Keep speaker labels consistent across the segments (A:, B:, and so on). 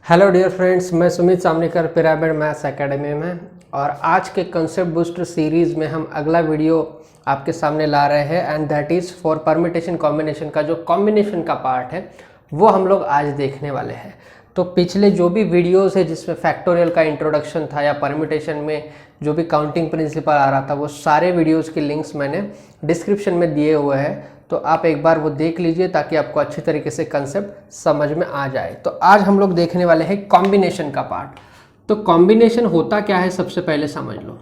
A: Hello dear friends, मैं Sumit सामनेकर pyramid maths academy में। और आज के कंसेप्ट बूस्टर सीरीज़ में हम अगला वीडियो आपके सामने ला रहे हैं and that is for permutation combination का जो कॉम्बिनेशन का पार्ट है वो हम लोग आज देखने वाले हैं। तो पिछले जो भी वीडियोस है जिसमें फैक्टोरियल का इंट्रोडक्शन था या परम्यूटेशन में जो भी काउंटिंग प्रिंसिपल आ रहा था वो सारे वीडियोस के लिंक्स मैंने डिस्क्रिप्शन में दिए हुए हैं, तो आप एक बार वो देख लीजिए ताकि आपको अच्छी तरीके से कंसेप्ट समझ में आ जाए। तो आज हम लोग देखने वाले हैं कॉम्बिनेशन का पार्ट। तो कॉम्बिनेशन होता क्या है सबसे पहले समझ लो।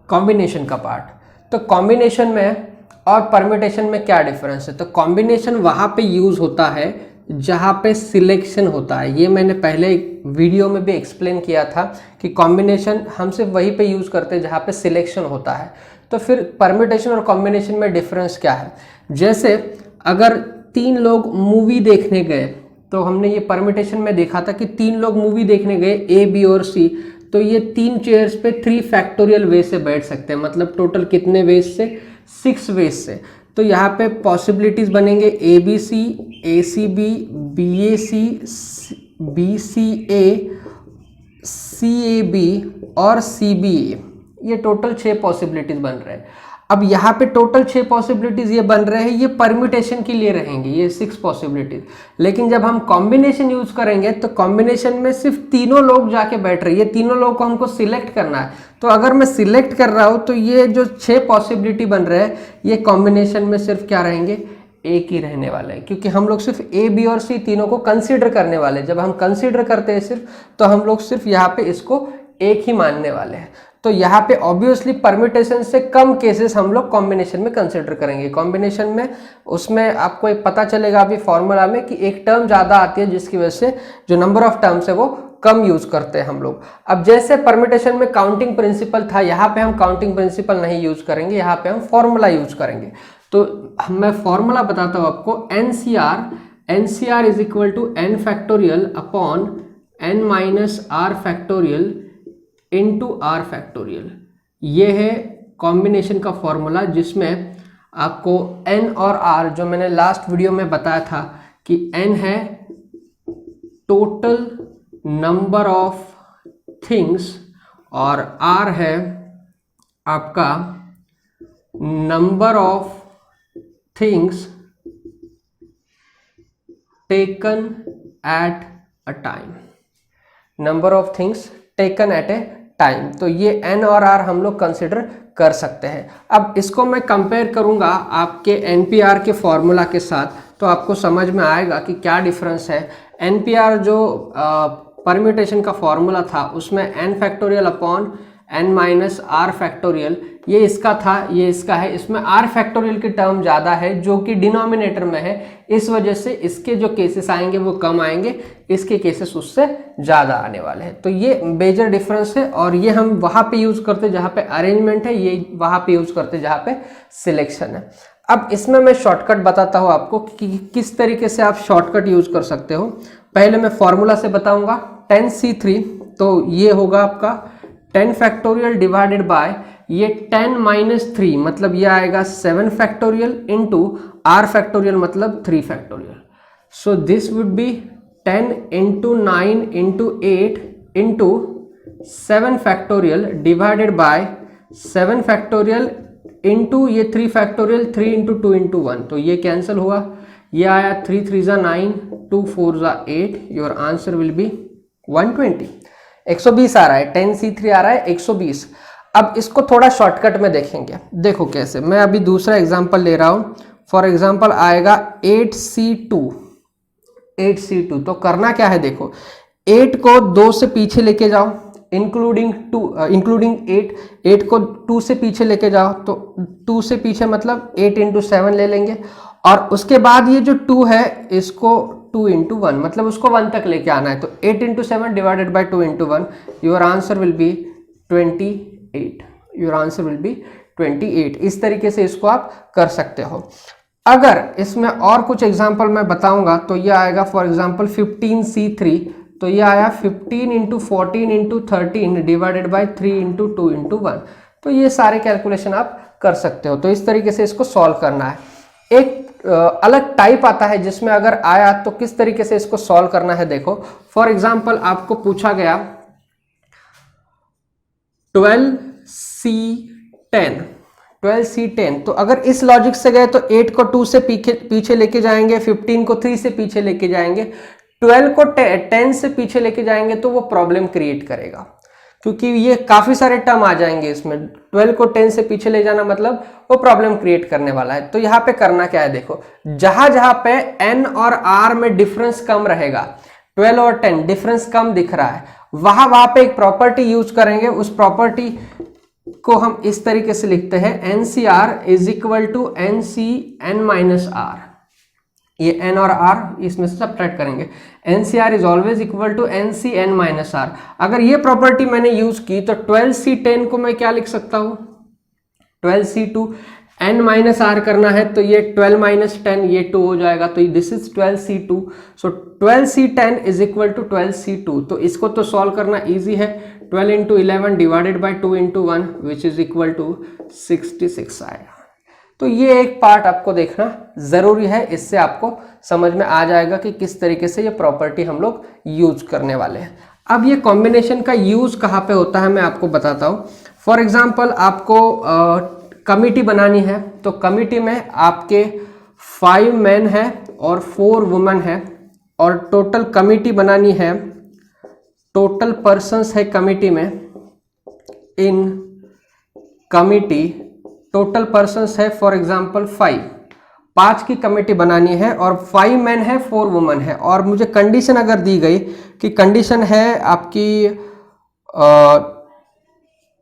A: कॉम्बिनेशन का पार्ट, तो कॉम्बिनेशन में और परम्यूटेशन में क्या डिफरेंस है। तो कॉम्बिनेशन वहां पे यूज होता है जहां पे सिलेक्शन होता है। ये मैंने पहले वीडियो में भी एक्सप्लेन किया था कि कॉम्बिनेशन हम सिर्फ वहीं पे यूज करते हैं जहां पे सिलेक्शन होता है। तो फिर परम्यूटेशन और कॉम्बिनेशन में डिफरेंस क्या है। जैसे अगर तीन लोग मूवी देखने गए तो हमने ये परम्यूटेशन में देखा था कि तीन लोग मूवी देखने गए ए बी और सी, तो ये तीन चेयर्स पे 3 फैक्टोरियल वे से बैठ सकते हैं। मतलब टोटल कितने वेज से, 6 वेज से। तो यहाँ पे पॉसिबिलिटीज बनेंगे A B C, A C B, B A C, B C A, C A B और सी बी ए। ये टोटल 6 पॉसिबिलिटीज बन रहे हैं। अब यहाँ पे टोटल 6 पॉसिबिलिटीज ये बन रहे हैं, ये परम्यूटेशन के लिए रहेंगी ये 6 पॉसिबिलिटीज। लेकिन जब हम कॉम्बिनेशन यूज करेंगे तो कॉम्बिनेशन में सिर्फ तीनों लोग जाके बैठ रहे हैं। ये तीनों लोग को हमको सिलेक्ट करना है। तो अगर मैं सिलेक्ट कर रहा हूँ तो ये जो 6 पॉसिबिलिटी बन रहे हैं ये कॉम्बिनेशन में सिर्फ क्या रहेंगे, एक ही रहने वाले हैं। क्योंकि हम लोग सिर्फ ए बी और सी तीनों को कंसीडर करने वाले हैं। जब हम कंसीडर करते हैं सिर्फ, तो हम लोग सिर्फ यहाँ पे इसको एक ही मानने वाले हैं। तो यहाँ पे ऑब्वियसली परम्यूटेशन से कम केसेस हम लोग कॉम्बिनेशन में कंसीडर करेंगे। कॉम्बिनेशन में उसमें आपको एक पता चलेगा अभी फॉर्मूला में कि एक टर्म ज़्यादा आती है जिसकी वजह से जो नंबर ऑफ टर्म्स है वो कम यूज करते हैं हम लोग। अब जैसे परम्यूटेशन में काउंटिंग प्रिंसिपल था, यहाँ पे हम काउंटिंग प्रिंसिपल नहीं यूज करेंगे, यहाँ पे हम फॉर्मूला यूज करेंगे। तो मैं फॉर्मूला बताता हूँ आपको। NCR is equal to n factorial upon n minus R factorial into R factorial. ये है कॉम्बिनेशन का फॉर्मूला जिसमें आपको n और r, जो मैंने लास्ट वीडियो में बताया था कि n है टोटल नंबर ऑफ थिंग्स और r है आपका number of things taken at a time. Number of things taken at a time. तो ये n और r हम लोग कंसिडर कर सकते हैं। अब इसको मैं कंपेयर करूंगा आपके NPR के फॉर्मूला के साथ तो आपको समझ में आएगा कि क्या डिफरेंस है। NPR जो परम्यूटेशन का फॉर्मूला था उसमें n factorial upon n minus R factorial, ये इसका था, ये इसका है। इसमें r फैक्टोरियल की टर्म ज़्यादा है जो कि डिनोमिनेटर में है, इस वजह से इसके जो केसेस आएंगे वो कम आएंगे, इसके केसेस उससे ज़्यादा आने वाले हैं। तो ये मेजर डिफरेंस है। और ये हम वहाँ पे यूज़ करते जहाँ पे अरेंजमेंट है, ये वहाँ पे यूज़ करते जहाँ पे सिलेक्शन है। अब इसमें मैं शॉर्टकट बताता हूँ आपको कि किस तरीके से आप शॉर्टकट यूज़ कर सकते हो। पहले मैं फॉर्मूला से बताऊँगा। 10C3, तो ये होगा आपका 10 फैक्टोरियल डिवाइडेड बाय ये 10 माइनस 3, मतलब ये आएगा 7 फैक्टोरियल इंटू आर फैक्टोरियल मतलब 3 factorial. So this would be 10 into 9 into 8 into 7 factorial divided by 7 factorial into ये 3 फैक्टोरियल, 3 इंटू 2 इंटू 1। तो ये कैंसिल हुआ, ये आया 3 3 ज़ा 9, 2 4 ज़ा 8। Your answer will be 120। 120 आ रहा है, 10C3 आ रहा है 120। अब इसको थोड़ा शॉर्टकट में देखेंगे। देखो कैसे, मैं अभी दूसरा एग्जांपल ले रहा हूँ। फॉर एग्जांपल आएगा 8C2। 8C2 तो करना क्या है, देखो 8 को 2 से पीछे लेके जाओ इंक्लूडिंग 8 को 2 से पीछे लेके जाओ। तो 2 से पीछे मतलब 8 इंटू 7 ले लेंगे। और उसके बाद ये जो 2 है इसको 2 इंटू 1 मतलब उसको 1 तक लेके आना है। तो 8 into 7 divided by 2 into 1, your answer will be 28। Your answer will be 28। इस तरीके से इसको आप कर सकते हो। अगर इसमें और कुछ एग्जाम्पल मैं बताऊंगा तो ये आएगा फॉर एग्जाम्पल 15C3, तो ये आया 15 into 14 into 13 divided by 3 into 2 into 1। तो ये सारे कैलकुलेशन आप कर सकते हो। तो इस तरीके से इसको सॉल्व करना है। एक अलग टाइप आता है जिसमें अगर आया तो किस तरीके से इसको सॉल्व करना है। देखो फॉर एग्जांपल आपको पूछा गया 12C10, 12C10, तो अगर इस लॉजिक से गए तो 8 को 2 से पीछे लेके जाएंगे, 15 को 3 से पीछे लेके जाएंगे, 12 को 10 से पीछे लेके जाएंगे तो वो प्रॉब्लम क्रिएट करेगा, क्योंकि ये काफी सारे टर्म आ जाएंगे इसमें। 12 को 10 से पीछे ले जाना मतलब वो प्रॉब्लम क्रिएट करने वाला है। तो यहाँ पे करना क्या है, देखो जहां जहां पे n और r में डिफरेंस कम रहेगा, 12 और 10 डिफरेंस कम दिख रहा है, वहां पे एक प्रॉपर्टी यूज करेंगे। उस प्रॉपर्टी को हम इस तरीके से लिखते हैं, NCR is equal to NCN minus R। ये n और r इसमें से सब्ट्रैक्ट करेंगे, NCR is always equal to NCN minus R। अगर ये प्रॉपर्टी मैंने यूज की तो 12C10 को मैं क्या लिख सकता हूं, 12C2, n माइनस r करना है तो ये 12 माइनस 10, ये 2 हो जाएगा, तो this is 12C2। So 12C10 is equal to 12C2। तो इसको तो सॉल्व करना इजी है, 12 into 11 divided by 2 into 1 which is equal to 66 आएगा। तो ये एक पार्ट आपको देखना जरूरी है, इससे आपको समझ में आ जाएगा कि किस तरीके से ये प्रॉपर्टी हम लोग यूज करने वाले हैं। अब ये कॉम्बिनेशन का यूज कहाँ पे होता है मैं आपको बताता हूँ। फॉर एग्जाम्पल आपको कमिटी बनानी है, तो कमिटी में आपके 5 मेन है और 4 वुमेन है, और टोटल कमिटी बनानी है, टोटल पर्सन्स है कमिटी में, इन कमिटी टोटल पर्सन्स है फॉर एग्जाम्पल 5 की कमेटी बनानी है, और 5 मेन है 4 वुमेन है, और मुझे कंडीशन अगर दी गई कि कंडीशन है आपकी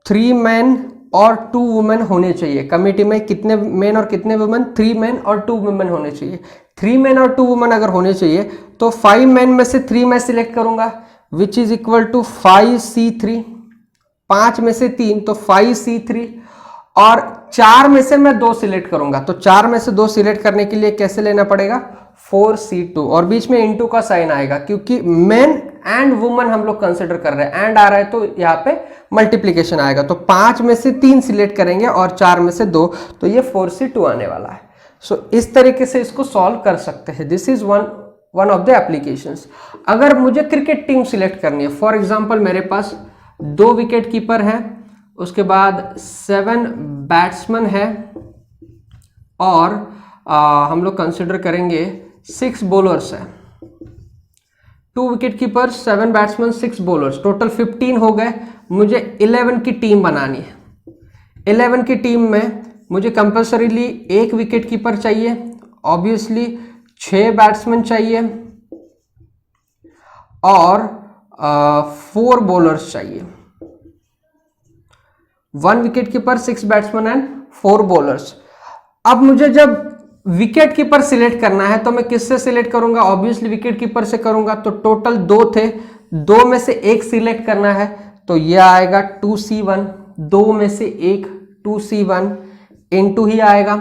A: 3 मेन और 2 वुमेन होने चाहिए। कमेटी में कितने मेन और कितने वुमेन, 3 मेन और 2 वुमेन होने चाहिए। 3 मेन और 2 वुमेन अगर होने चाहिए तो 5 मेन में से 3 मैं सिलेक्ट करूंगा विच इज इक्वल टू 5C3, 5 में से 3 तो 5C3, और 4 में से मैं 2 सिलेक्ट करूंगा, तो 4 में से 2 सिलेक्ट करने के लिए कैसे लेना पड़ेगा, 4C2, और बीच में इनटू का साइन आएगा क्योंकि मेन एंड वुमन हम लोग कंसिडर कर रहे हैं, एंड आ रहा है तो यहाँ पे मल्टीप्लीकेशन आएगा। तो 5 में से 3 सिलेक्ट करेंगे और 4 में से 2, तो ये 4C2 आने वाला है। सो इस तरीके से इसको सॉल्व कर सकते हैं। This is one of the applications. अगर मुझे क्रिकेट टीम सिलेक्ट करनी है, फॉर एग्जाम्पल मेरे पास 2 विकेट कीपर है, उसके बाद 7 बैट्समैन है, और हम लोग कंसिडर करेंगे 6 बॉलर्स है। 2 wicket keeper, 7 batsman, 6 bowlers, total 15 हो गए। मुझे 11 की टीम बनानी है। 11 की टीम में मुझे कंपल्सरीली 1 विकेट कीपर चाहिए, ऑब्वियसली 6 बैट्समैन चाहिए, और 4 बॉलर्स चाहिए। 1 wicket keeper, 6 batsman and 4 bowlers. अब मुझे जब विकेट कीपर सिलेक्ट करना है तो मैं किससे सिलेक्ट करूंगा, ऑब्वियसली विकेट कीपर से करूंगा। तो टोटल 2 थे, 2 में से 1 सिलेक्ट करना है, तो यह आएगा 2C1, 2 में से 1 2C1 इनटू ही आएगा।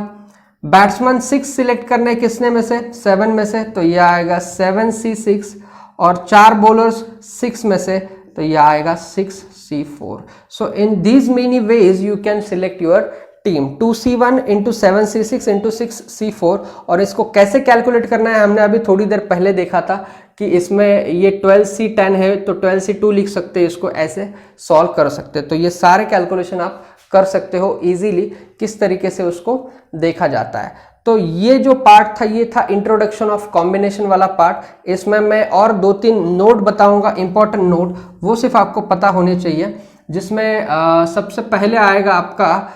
A: बैट्समैन 6 सिलेक्ट करने किसने में से, 7 में से, तो यह आएगा 7C6, और 4 बॉलर्स 6 में से, तो यह आएगा 6C4। So in these many ways you can select your team, 2C1 into 7C6 into 6C4। और इसको कैसे कैलकुलेट करना है हमने अभी थोड़ी देर पहले देखा था कि इसमें ये 12C10 है तो 12C2 लिख सकते हैं, इसको ऐसे सॉल्व कर सकते हैं। तो ये सारे कैलकुलेशन आप कर सकते हो इजीली, किस तरीके से उसको देखा जाता है। तो ये जो पार्ट था ये था इंट्रोडक्शन ऑफ कॉम्बिनेशन वाला पार्ट। इसमें मैं और 2-3 नोट बताऊंगा, इंपॉर्टेंट नोट, वो सिर्फ आपको पता होने चाहिए। जिसमें सबसे पहले आएगा आपका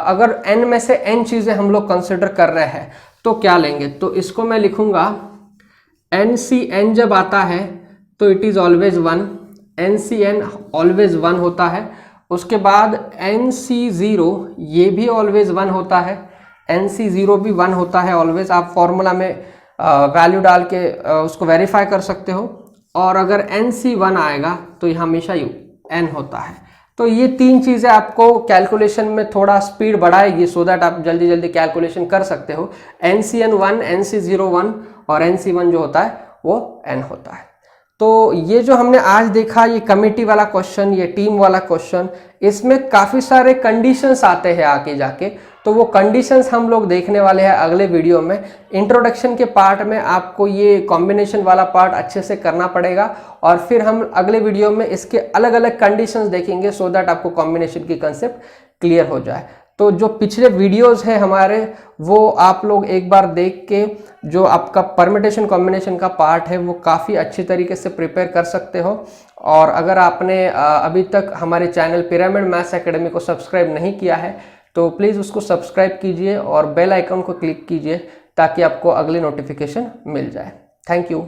A: अगर n में से n चीजें हम लोग कंसिडर कर रहे हैं तो क्या लेंगे, तो इसको मैं लिखूंगा NCN जब आता है तो it is always 1, NCN always 1 होता है। उसके बाद NC0 ये भी ऑलवेज 1 होता है, NC0 भी 1 होता है ऑलवेज। आप फॉर्मूला में वैल्यू डाल के उसको वेरीफाई कर सकते हो। और अगर NC1 आएगा तो ये हमेशा n होता है। तो ये 3 चीजें आपको कैलकुलेशन में थोड़ा स्पीड बढ़ाएगी, सो दैट आप जल्दी जल्दी कैलकुलेशन कर सकते हो। NCN 1, NC0 1 और NC1 जो होता है वो n होता है। तो ये जो हमने आज देखा, ये कमिटी वाला क्वेश्चन, ये टीम वाला क्वेश्चन, इसमें काफ़ी सारे कंडीशंस आते हैं आगे जाके, तो वो कंडीशंस हम लोग देखने वाले हैं अगले वीडियो में। इंट्रोडक्शन के पार्ट में आपको ये कॉम्बिनेशन वाला पार्ट अच्छे से करना पड़ेगा और फिर हम अगले वीडियो में इसके अलग अलग कंडीशंस देखेंगे सो दैट आपको कॉम्बिनेशन की कंसेप्ट क्लियर हो जाए। तो जो पिछले वीडियोस हैं हमारे, वो आप लोग एक बार देख के जो आपका परमिटेशन कॉम्बिनेशन का पार्ट है वो काफ़ी अच्छी तरीके से प्रिपेयर कर सकते हो। और अगर आपने अभी तक हमारे चैनल पिरामिड मैथ्स एकेडमी को सब्सक्राइब नहीं किया है तो प्लीज़ उसको सब्सक्राइब कीजिए और बेल आइकन को क्लिक कीजिए ताकि आपको अगली नोटिफिकेशन मिल जाए। Thank you.